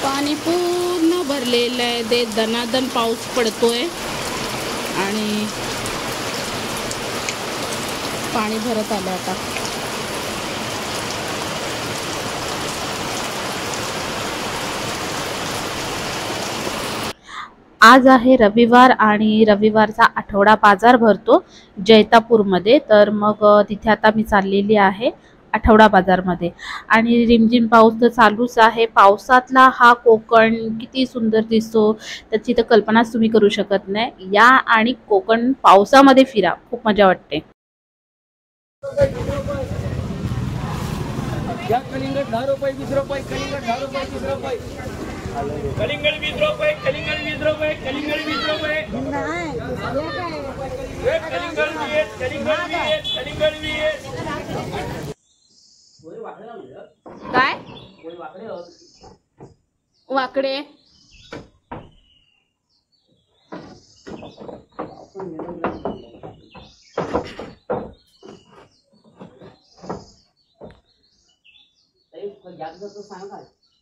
पाणी पूर्ण भरलेलं आहे, ते दनादन पाऊस पडतोय आणि पाणी भरत आलं आता. आज आहे रविवार आणि रविवारचा आठवडा बाजार भरतो जैतापूरमध्ये. तर मग तिथे आता मी चाललेली आहे आठवडा बाजारमध्ये. आणि रिमझिम पाऊस तर चालूच आहे. पावसातला हा कोकण किती सुंदर दिसतो त्याची तर कल्पनाच तुम्ही करू शकत नाही. या आणि कोकण पावसामध्ये फिरा, खूप मजा वाटते. कलिंगड 10 रुपये 20 रुपये, कलिंगड 10 रुपये 20 रुपये, कलिंगड 20 रुपये, कलिंगड 20 रुपये, कलिंगड 20 रुपये, कलिंगड 20, कलिंगड 20, कलिंगड 20. काय वाकडे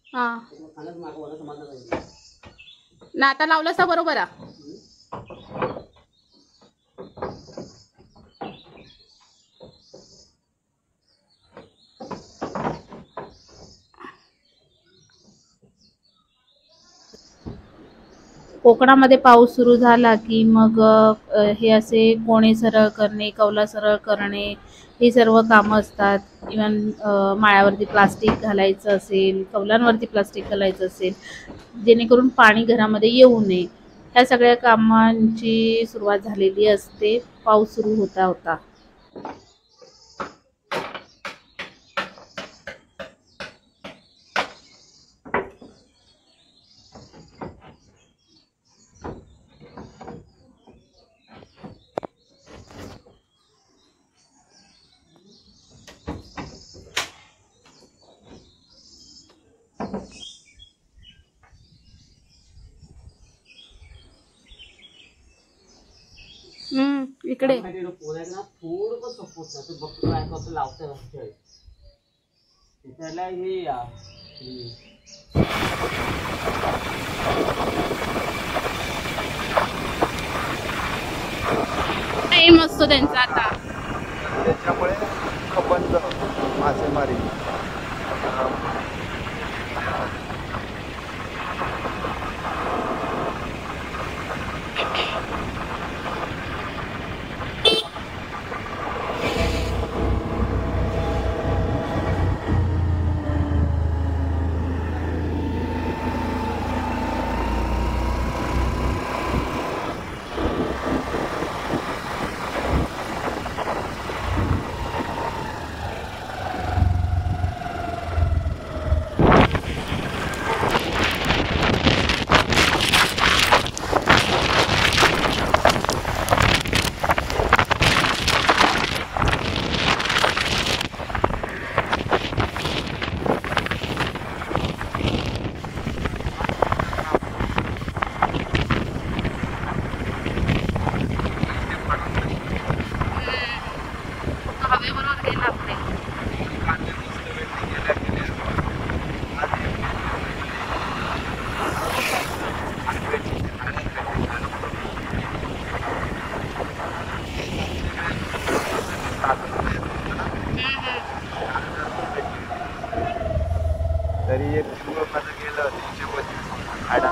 हा ना, आता लावलंस तर बरोबर आहे. कोकणामध्ये पाऊस सुरू झाला की मग हे असे कोणे सरळ करणे, कौला सरळ करणे, हे सर्व कामं असतात. इव्हन माळ्यावरती प्लास्टिक घालायचं असेल, कौलांवरती प्लास्टिक घालायचं असेल, जेणेकरून पाणी घरामध्ये येऊ नये, ह्या सगळ्या कामांची सुरुवात झालेली असते पाऊस सुरू होता होता. इकडे टाइम असतो त्यांचा आता, त्याच्यामुळे बंद मासेमारी.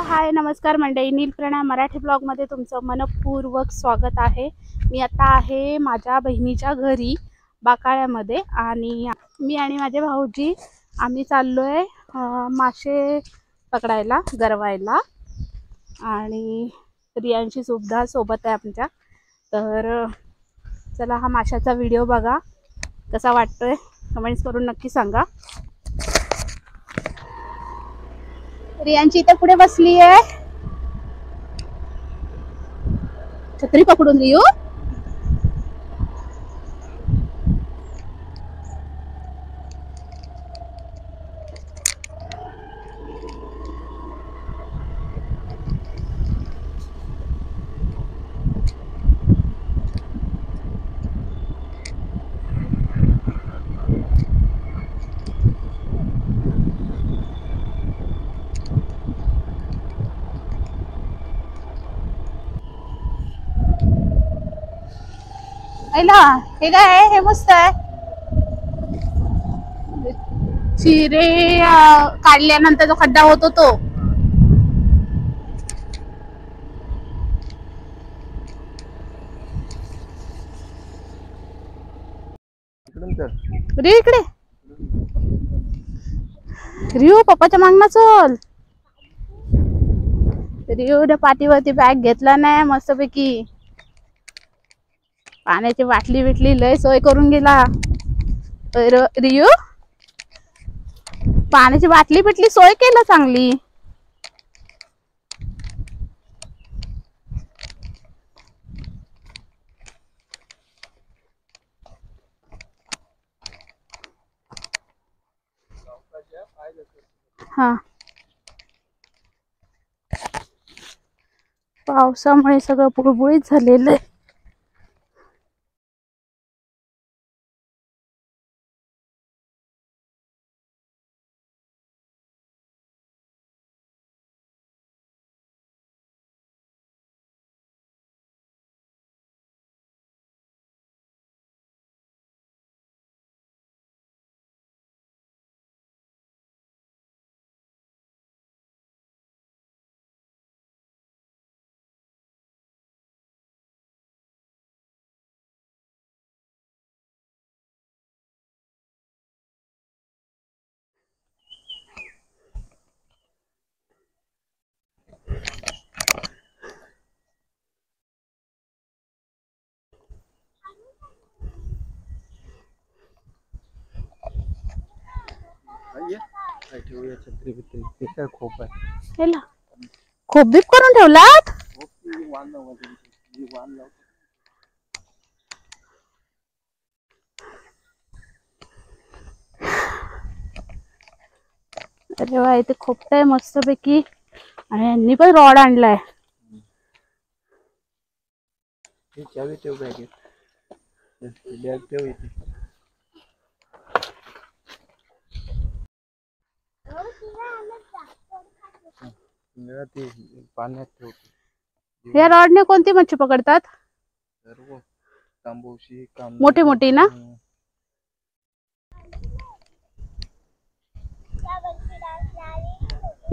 हाय नमस्कार मंडळी, नीलप्रणा मराठी ब्लॉगमध्ये तुमचं मनपूर्वक स्वागत आहे. मी आता आहे माझ्या बहिणीच्या घरी बाकाळ्यामध्ये आणि मी आणि माझे भाऊजी आम्ही चाललो आहे मासे पकडायला, गरवायला. आणि रियांशी सुद्धा सोबत आहे आमच्या. तर चला हा माशाचा व्हिडिओ बघा, कसा वाटतोय कमेंट्स करून नक्की सांगा. रियांची इथे पुढे बसली आहे, छत्री पकडून रियू. हे काय आहे? हे मस्त आहे. चिरे काढल्यानंतर जो खड्डा होतो तो. रियू इकडे. रियू पप्पाच्या मागणं चल. रियूने पाठीवरती बॅग घेतला नाही मस्तपैकी. पाण्याची बाटली बिटली लय सोय करून गेला. रियू पाण्याची बाटली बिटली सोय केलं चांगली. हा पावसामुळे सगळं बुळबुळीत झालेलं आहे. छत्री बित्री ते काय खोप आहे. हेला खूप बीप करून ठेवलात. अरे वा इथे खोपटाय मस्त पैकी. आणि यांनी पण रॉड आणलाय. चावी ठेव बॅगेत. बॅग ठेव इथे. पाण्यात ठेवतो. या रॉडने कोणती मच्छी पकडतात? सर्व तांबूशी मोठी मोठी ना.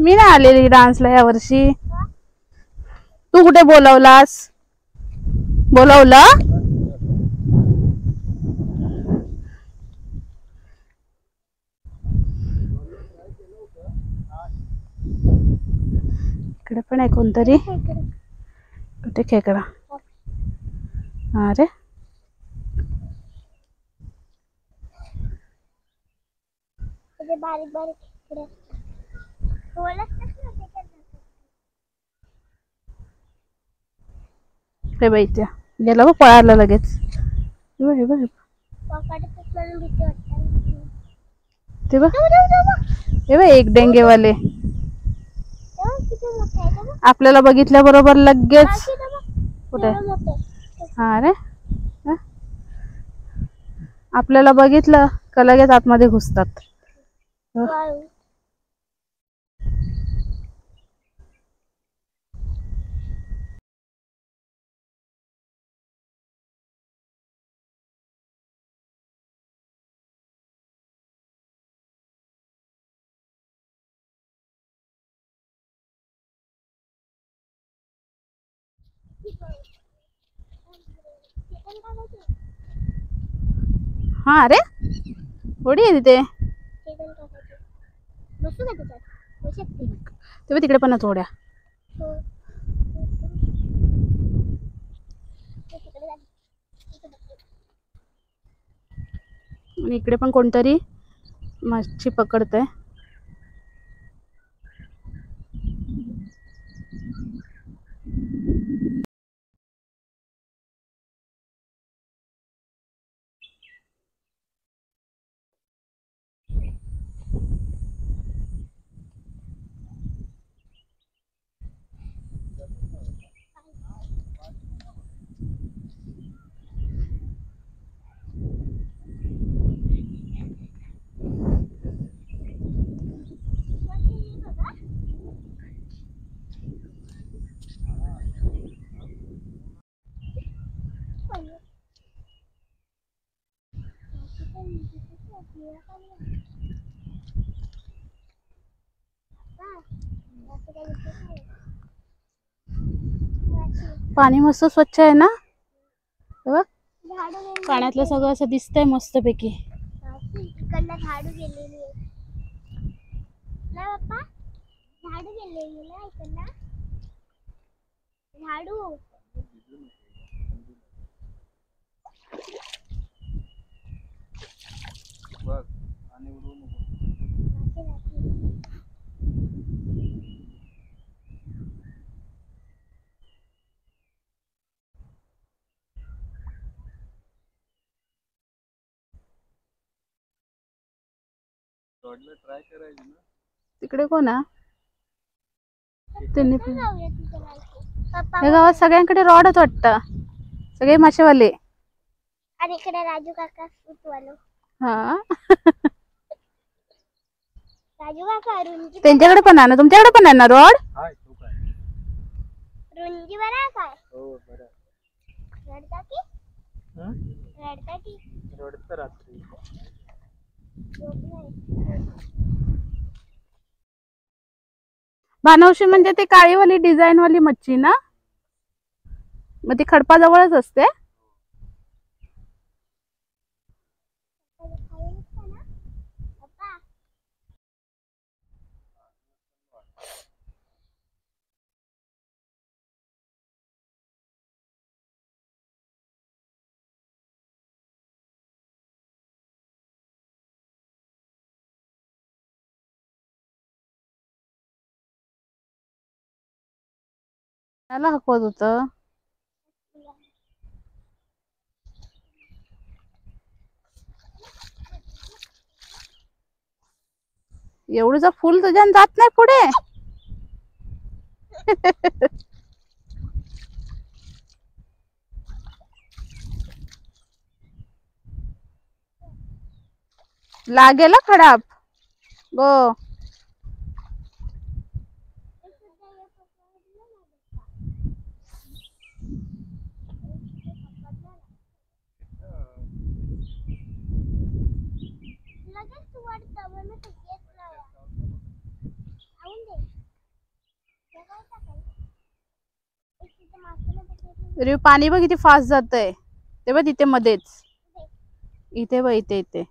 मी नाही आलेली डान्सला या वर्षी. तू कुठे बोलवलास? बोलवलं? इकडे पण आहे कोणतरी. कुठे खेकडा. अरे बारीक बारीक खेकडे. हे बाई त्या गेला बघ पळायला लगेच. हे बघ ते बघ. हे बघ एक डेंगेवाले आपल्याला बघितल्या बरोबर लगेच कुठे. हा रे आपल्याला बघितलं का लगेच आतमध्ये घुसतात. हा अरे होडी आहे तिथे. तेव्हा तिकडे पण थोड्या. आणि इकडे पण कोणतरी मच्छी पकडतंय. पाणी मस्त स्वच्छ आहे ना, हे बघ पाण्यातलं सगळं असं दिसतंय मस्तपैकी. इकडनं झाडू गेलेली आहे ना पप्पा, झाडू गेलेली ना इकडनं झाडू. बघ आणि उडवू नको. रोडला ट्राय करायची ना. तिकडे कोण आहे? त्यांनी पण जाऊया तिथे पप्पा. या गावात सगळ्यांकडे रॉडच वाटतं, सगळे मासेवाले. आणि इकडे राजू काका सुतवालो. हा राजू काका रुंजी त्यांच्याकडे पण आहे ना, तुमच्याकडे पण आहे ना रॉड? हाय तो काय. रुंजी बरा काय हो बरं. रडता की हं? रडता की रडतं रात्री. झोप नाही. भानवशी म्हणजे ते काळीवाली डिझाईन वाली मच्छी ना, मग ती खडपाजवळच असते. पप्पा त्याला हकवत होतं. एवढं फुल तुझ्यान जात नाही पुढे. लागेल हं खडाप गो. लगेच तू वाटतं म्हणून तू येत नाही. खाऊन दे. जगायचं काय? एक तिथे माशाला बघायचं. अरे पाणी बघ किती फास्ट जातंय, ते बघ तिथे मध्येच. इथे बघ इथे इथे.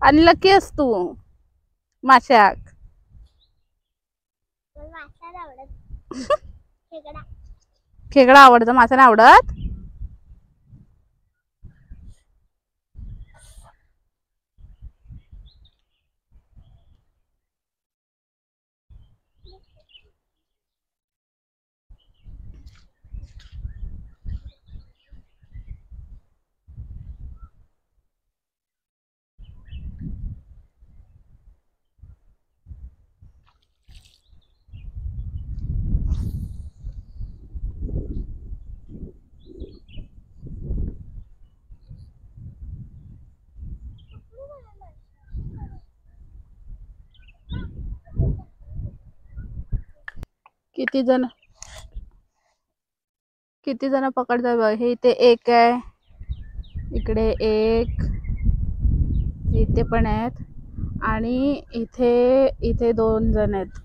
आणि लकी आहेस तू माशाक. खेकडा आवडतं, मासा नाही आवडत. किती जण पकडतात बघ. हे इथे एक आहे, इकडे एक, इथे पण आहेत आणि इथे इथे 2 जण आहेत.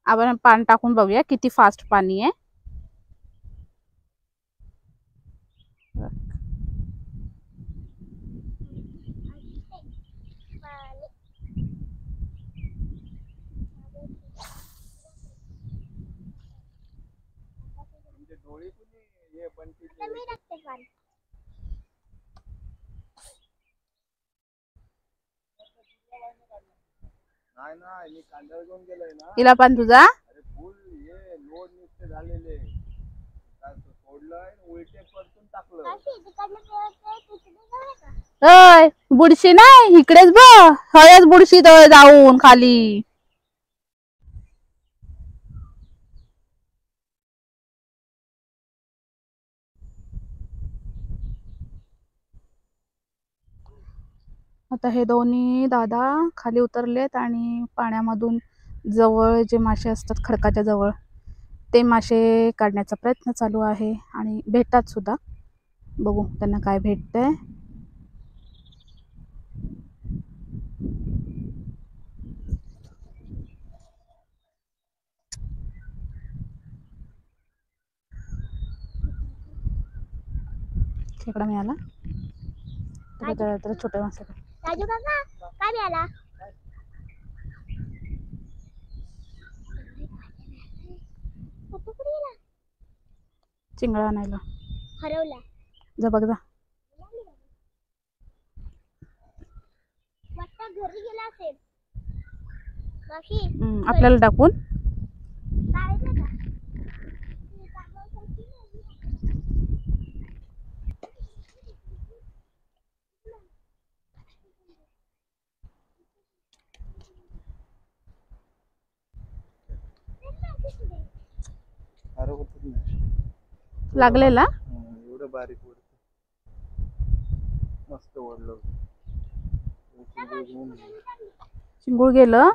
आपण पाणी टाकून बघूया किती फास्ट पाणी आहे. डोळे कुणी हे बनते. मी टाकते पाणी. नाही ना, मी कांदा घेऊन गेलोय ना. हिला पण तुझा अरे फुल हे लोड नुसते झालेले. सोडलंय उलटे परतून टाकलं. काशी तिकडनं खेळते तिकडे जाऊ का? अय बुडशी नाही इकडेच बघ, हळच बुडशी जाऊन खाली. आता हे दोन्ही दादा खाली उतरलेत आणि पाण्यामधून जवळ जे मासे असतात खडकाच्या जवळ ते मासे काढण्याचा प्रयत्न चालू आहे आणि भेटतात सुद्धा. बघू त्यांना काय भेटतंय. खेकडा मिळाला तर छोटे मासे. राजू काका काय मिळाला? चिंगळा आणायला हरवला. जा बघ जा. वाटतं घरी गेला असेल. मावशी आपल्याला टाकून काय का? लागलेला एवढं बारीक ओढत मस्त ओढलं. चिंगूळ गेलं.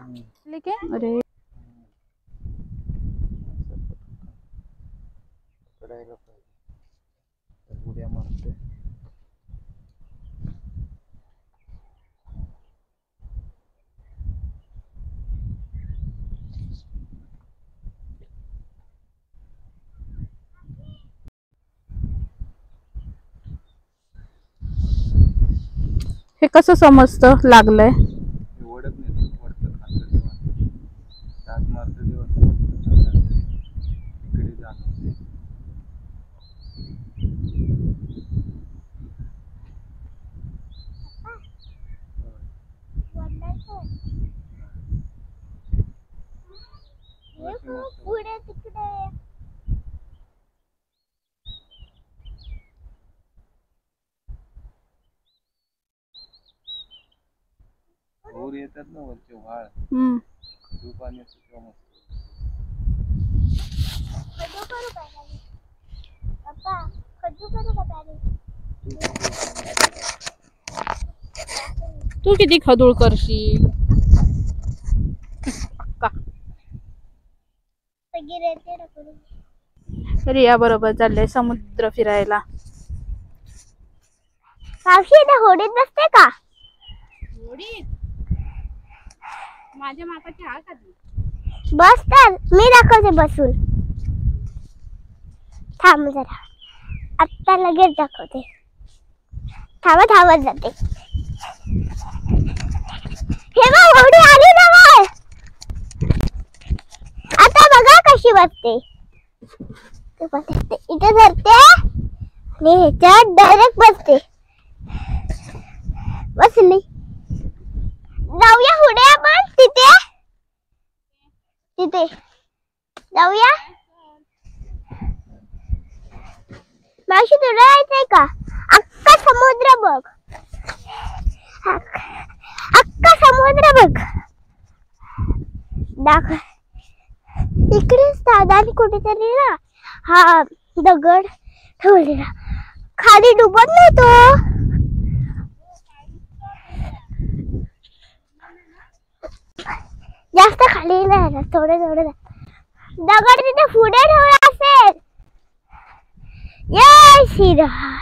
अरे पकडायला पाहिजे. उड्या मारते. हे कसं समजतं लागलंय? ओढत नाही. ओढतं खातं तेव्हा तास मारतं तेव्हा इकडे जाणवते. पुढे तिकडे भोर येतात ना वरचे व्हाळ. खजू पाणी असतं तेव्हा मस्त. खजू करू का पप्पा? खजू करू का प्यारे? तू किती खदूळ करशील? रिया बरोबर चालले समुद्र फिरायला. मावशी इथे होडीत बसते का? होडीत? माझ्या मापाची हाल खाली. बस तर मी दाखवते बसून. थांब जरा. आत्ता लगेच दाखवते. थांबत जाते. हे बघ होडी आली ना वर. आता बघा कशी बसते. इथे धरते आणि ह्याच्यात डायरेक्ट बसते. बसली. जाऊया पुढे आपण तिथे जाऊया. मावशी तुला जायचंय का? अख्खा समुद्र बघ. अख्खा समुद्र बघ. दाखव. इकडेच दादानी कुठेतरी ना हा दगड ठेवलेला. खाली डुबत नाही तो. जास्त खाली नाही. थोडे दगड तिथे पुढे ठेवला असेल. जय श्रीराम.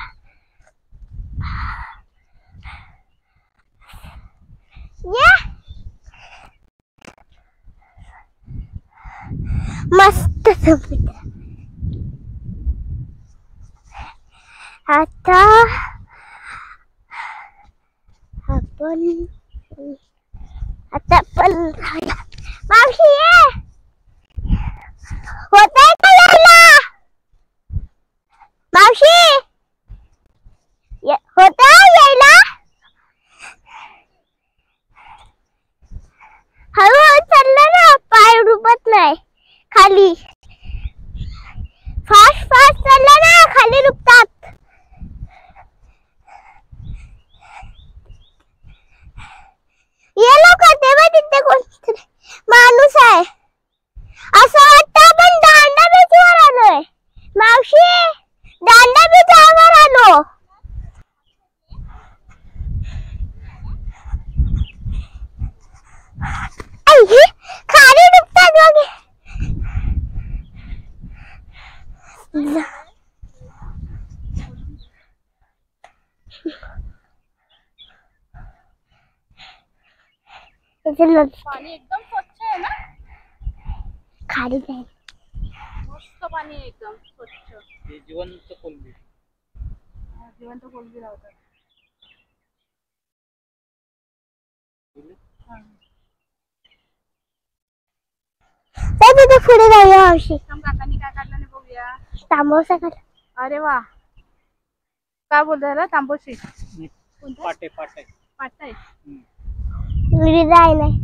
मस्त समुद्र. आता आपण मावशी ये. होतंय का यायला? मावशी होतंय यायला? हळूहळू चाललं ना. पाय डुबत नाही खाली. फास्ट चाललं ना खाली डुबतात. ये लोक तेव्हा तिथे कोणतरी माणूस आहे असं वाटतं. आपण दांडा पाणी एकदम स्वच्छ आहे ना. खाली जाईल. मस्त पाणी आहे एकदम स्वच्छ. हे जिवंत कोलंबी. जिवंत कोलंबी लावतात. तिथे पुढे जाऊया मावशी. काकांनी काय काढलं नाही बघूया. तांबोसा काढ. अरे वा, काय बोलतो ह्याला? तांबोशी. पाटे पाटे पाटा आहे. विहिरी जाय नाही.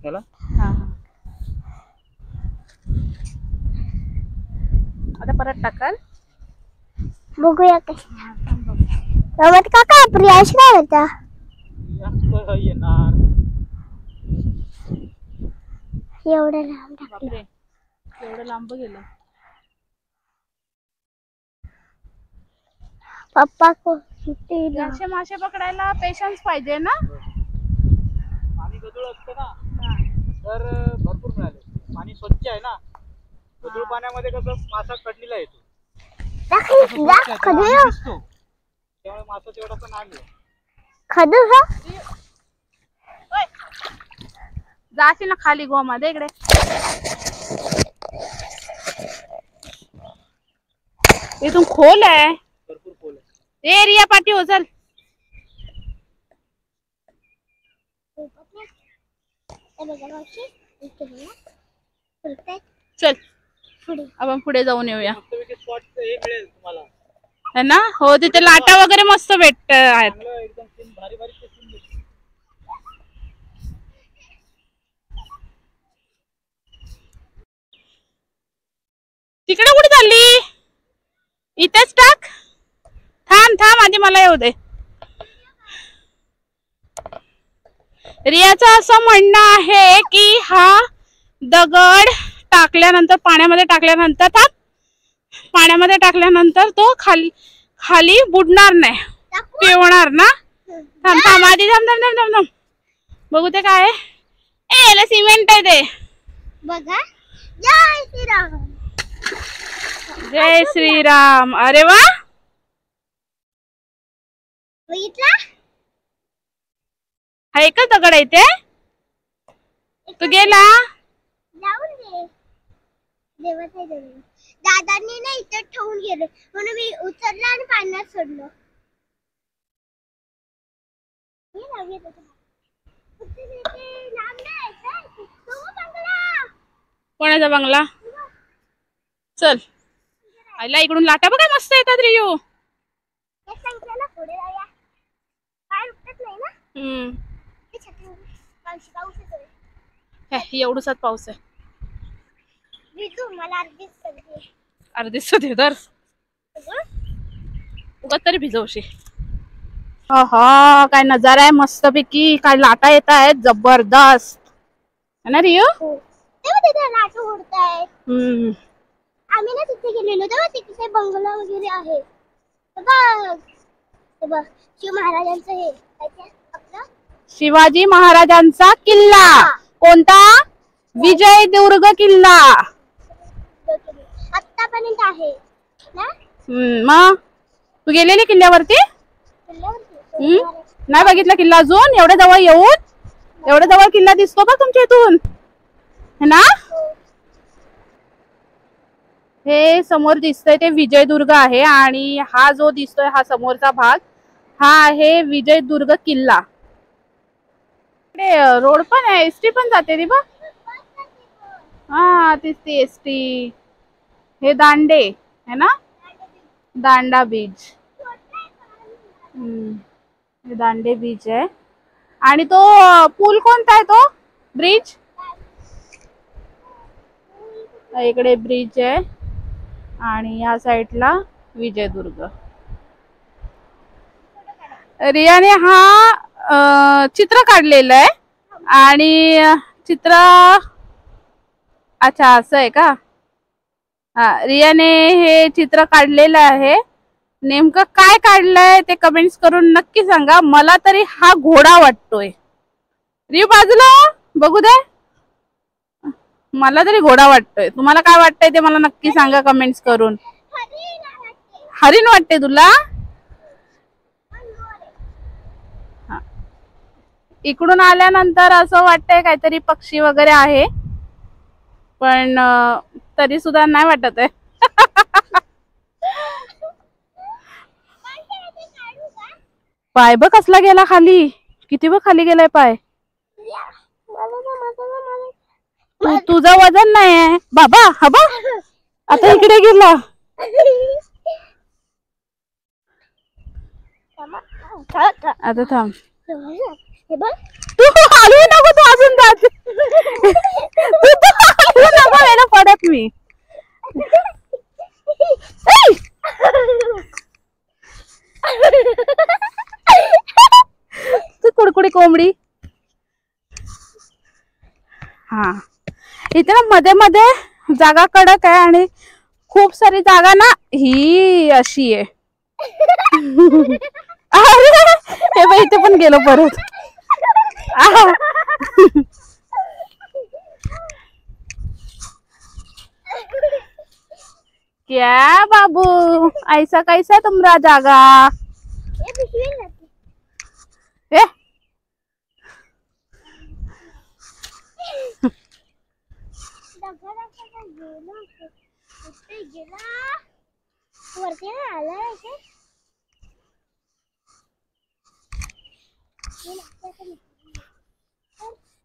त्याला हा. आता परत टाकाल. बघूया काय. रमत काका प्रियाश काय होता. येणार. एवढं लांब टाकलं. बापरे, एवढं लांब गेलं. पप्पा को असे मासे पकडायला पेशन्स पाहिजे ना. पाणी गढूळ असतं ना, तर भरपूर मिळाले. पाणी स्वच्छ आहे ना. गढूळ पाण्यामध्ये कसं मासा कडलीला येतो, दिसतो, त्यामुळे मासा तेवढा पण आले. खदू हा जाशील ना खाली गो मध्ये. इकडे इथून खोल आहे. भरपूर खोल आहे. ए रिया पाठी हो चल. चल आपण पुढे जाऊन येऊया. मस्तपैकी स्पॉट हे मिळेल तुम्हाला है ना. हो तिथे लाटा वगैरे मस्त भेटत आहेत. चांगलं एकदम सीन भारी भारी ते सीन दिसते. तिकडे कुठे चालली? इथेच टाक. थांब थांब आधी मला येऊ दे. रियाचं असं म्हणणं आहे की हा दगड टाकल्यानंतर पाण्यामध्ये टाकल्यानंतर पाण्यामध्ये टाकल्यानंतर तो खाली बुडणार नाही, पिवणार ना. थांब थांब आधी थांब थांब थांब थांब थांब. बघू ते काय आहे. याला सिमेंट आहे ते. बघा. जय श्रीराम. जय श्रीराम. अरे वा, बघितला. हा एकच दगड आहे ते. तू गेला. जाऊन दे. देवाचा दगड. दादांनी ना इथं ठेवून गेले म्हणून मी उचललं आणि पाण्यात सोडलं. कोणाचा बंगला? चल आईला इकडून लाटा बघा मस्त येतात रियू. पुढे जाऊया. काय रुकत नाही ना. एवढूसाच पाऊस आहे. मला अर्धीच अर्धी सध्या तर उगाच तरी भिजवशी. हा काय नजारा आहे मस्तपैकी. काय लाटा येत आहेत जबरदस्त है ना रियू. तेव्हा तिथे लाटू उडतायत. आम्ही ना तिथे गेलेलो तेव्हा तिथे बंगला वगैरे आहे. बघ शिव महाराजांचं हे आपलं शिवाजी महाराजांचा किल्ला. कोणता? विजयदुर्ग किल्ला. आतापर्यंत आहे ना. मग तू गेलेली किल्ल्यावरती? नाही बघितला किल्ला अजून. एवढ्या जवळ येऊन एवढ्या जवळ किल्ला दिसतो का तुमच्या इथून है ना. हे समोर दिसतंय ते विजयदुर्ग आहे आणि हा जो दिसतोय हा समोरचा भाग हा आहे विजयदुर्ग किल्ला. इकडे रोड पण आहे, एसटी पण जाते ती बघ. हा तीच ती एसटी. हे दांडे है ना, दांडा बीच. हे दांडे बीच आहे. आणि तो पूल कोणता आहे? तो ब्रिज. इकडे ब्रिज आहे आणि या साइडला विजयदुर्ग. रियाने हा चित्र काढलेलं आहे आणि चित्र अच्छा असं आहे का. हा रियाने हे चित्र काढलेलं आहे. नेमकं काय काढलंय ते कमेंट्स करून नक्की सांगा. मला तरी हा घोडा वाटतोय. रियू बाजूला बघू दे. मला तरी घोडा वाटतोय. तुम्हाला काय वाटतंय ते मला नक्की सांगा कमेंट्स करून. हरिण वाटते तुला? इकडून आल्यानंतर असं वाटतंय काहीतरी पक्षी वगैरे आहे, पण तरी सुद्धा नाही वाटत आहे. पाय बघ कसला गेला खाली, किती बघ खाली गेलाय पाय. तुझं वजन नाही आहे बाबा. हा बघ आता इकडे गेला. आता थांब, तू हलवू नको, तू अजून जात. तू हलवू नको, याला पडत मी. तू कुडकुडी कोंबडी. हा, इथे ना मध्ये मध्ये जागा कडक आहे आणि खूप सारी जागा ना ही अशी आहे. अरे हे बाई इथे पण गेलो परत. क्या बाबू, ऐसा कैसा तुमरा जागा. ए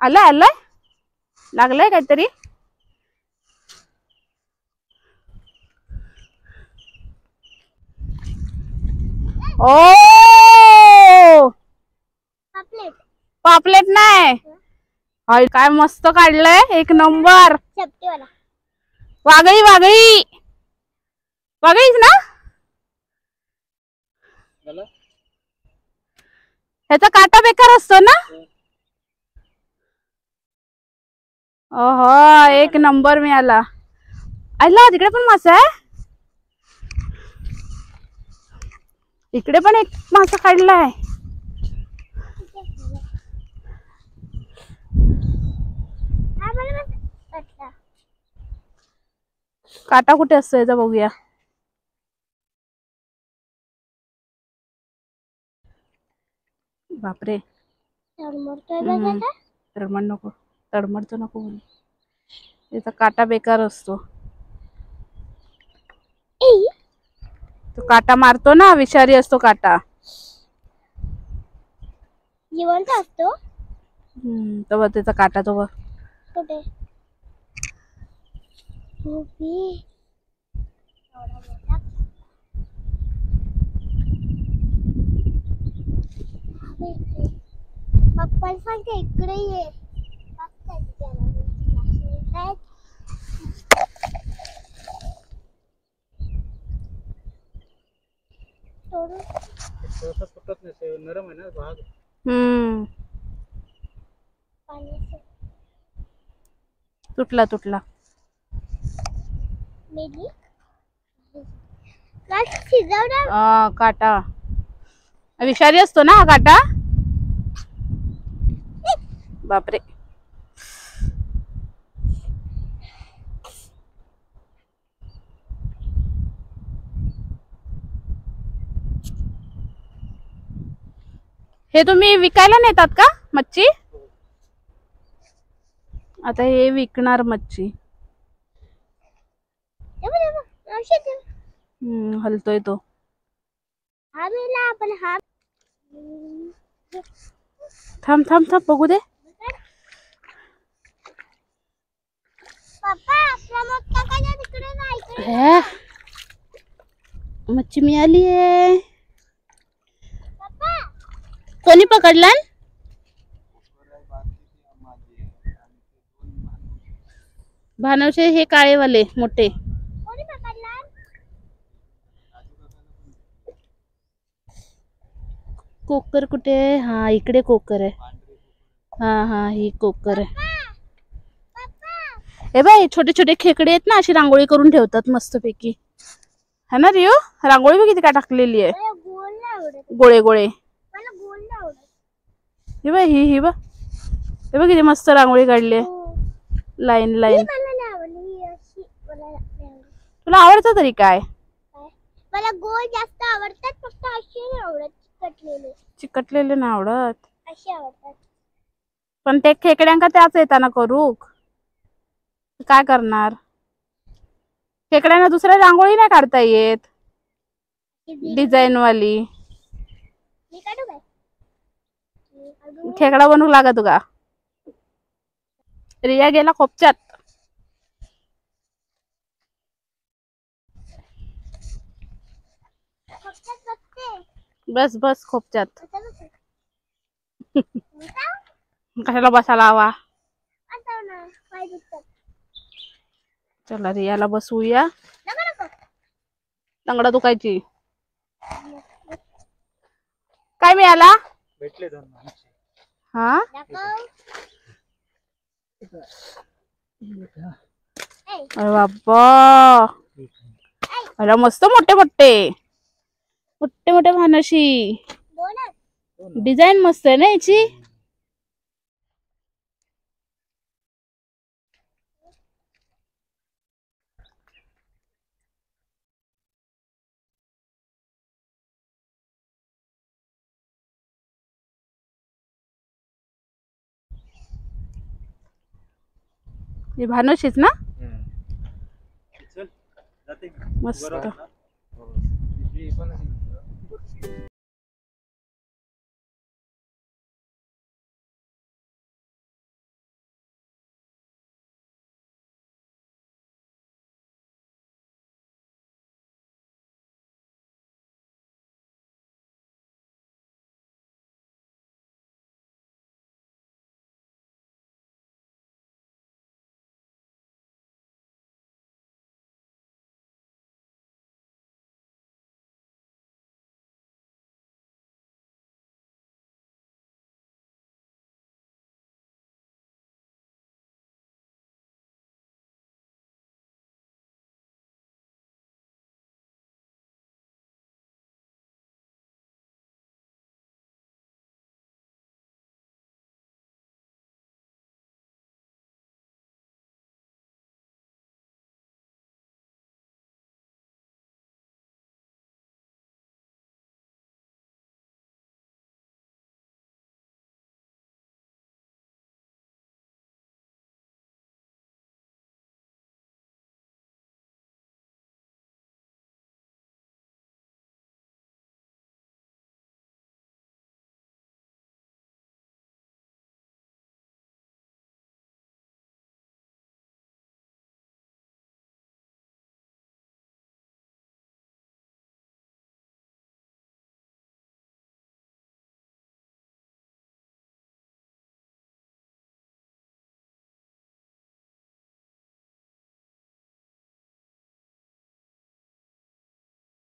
आलाय आलाय, लागलंय काहीतरी. ओ पापलेट नाही. हाय काय मस्त काढलंय, एक नंबर. वागळी वागळी वागळीच ना. ह्याचा काटा बेकार असतो ना. ओहो एक नंबर मिळाला. आला तिकडे पण मासा आहे. इकडे पण एक मासा काढलाय. काटा कुठे असतो याचा बघूया. बापरे, तडमड नको, तडमडचं नको बोल. याचा काटा बेकार असतो. तो काटा मारतो ना, विषारी असतो काटा. जिवंत असतो. तो बघ त्याचा काटा, तो बघ कुठे. पप्पा सांगते इकडे ये. फुटत नाही, नरम आहे ना भाग. तुटला तुटला. काटा विषारी असतो ना हा काटा. बापरे, हे तुम्ही विकायला नेतात का मच्छी. आता हे विकणार मच्छी. हलतोय तो. थांब थांब थांब बघू दे. मच्छी मिळाली आहे. कोणी पकडला. भानवशे हे काळेवाले मोठे. कोकर कुठे. हा इकडे कोकर आहे. हा हा ही कोकर आहे. हे बाई छोटे छोटे खेकडे आहेत ना, अशी रांगोळी करून ठेवतात मस्त पैकी. है ना रिओ, रांगोळी बी किती काय टाकलेली आहे. गोळे गोळे. हे बाई ही बघ, हे बघ किती मस्त रांगोळी काढली आहे. Line line. तुला आवडतं तरी काय. मला गोल जास्त आवडतात, फक्त अशी नाही आवडत. चिकटलेले चिकटलेले नाही आवडत. अशी आवडतात. पण ते खेकड्यांका त्याच येताना करूक काय करणार? खेकड्यांना दुसऱ्या रांगोळी नाही काढता येत डिझाईन वाली. मी काढू काय? अजून खेकडा बनवू लागत का? रिया गेला खोपच्यात. फक्त बघते. बस बस खोपच्यात. आता बघ. कशाला बसायला हवा? आता ना पाय दुखतात. चला रियाला बसवूया. नको. तंगडा दुखायची. काय मिळाला? भेटले 2 माणसे. हा नको. अरे बाबा, अरे मस्त मोठे मोठे मोठे मोठे फानशी. दोनच. डिझाईन मस्त आहे ना याची. ही भानशीच ना. चल जाते. मस्त. पिशवी पण